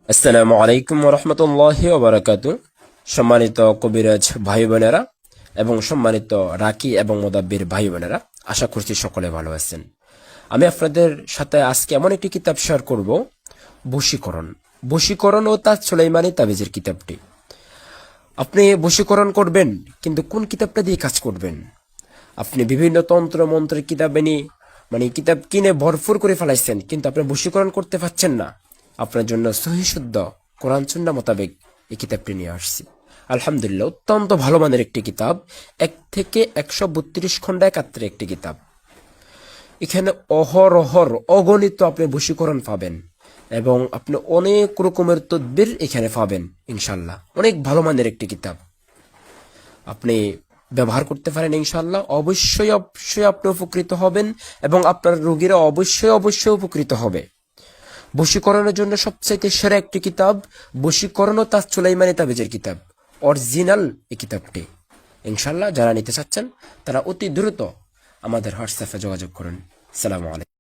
আসসালামু আলাইকুম রহমতুল্লাহি ওবারাকাতু। সম্মানিত কবিরাজ ভাই বোনেরা এবং সম্মানিত রাকি এবং মোদাব্বির ভাই বোনেরা, আশা করছি সকলে ভালো আছেন। আমি আপনাদের সাথে আজকে এমন একটি কিতাব শেয়ার করব, বশীকরণ। বশীকরণ ও তাজ সুলাইমানি তাবিজের কিতাবটি। আপনি বশীকরণ করবেন, কিন্তু কোন কিতাবটা দিয়ে কাজ করবেন? আপনি বিভিন্ন তন্ত্র মন্ত্রের কিতাব এনে কিতাব কিনে ভরপুর করে ফেলাইছেন, কিন্তু আপনি বশীকরণ করতে পারছেন না। আপনার জন্য সহি শুদ্ধ কোরআন সুন্নাহ মোতাবেক এই কিতাবটি নিয়ে আসছি। আলহামদুলিল্লাহ, অত্যন্ত ভালো মানের একটি কিতাব। 1 থেকে 132 খণ্ড একাত্রে একটি কিতাব। এখানে অহরহর অগণিত আপনি বশীকরণ পাবেন এবং আপনি অনেক রকমের তদবির এখানে পাবেন ইনশাল্লাহ। অনেক ভালো মানের একটি কিতাব, আপনি ব্যবহার করতে পারেন ইনশাল্লাহ। অবশ্যই অবশ্যই আপনি উপকৃত হবেন এবং আপনার রোগীরা অবশ্যই অবশ্যই উপকৃত হবে। বশীকরণের জন্য সবচাইতে সেরা একটি কিতাব বশীকরণ ও তাজ সুলাইমানি তাবিজের কিতাব, অরিজিনাল এই কিতাবটি। ইনশাল্লাহ যারা নিতে চাচ্ছেন তারা অতি দ্রুত আমাদের হোয়াটসঅ্যাপে যোগাযোগ করুন। সালামু আলাইকুম।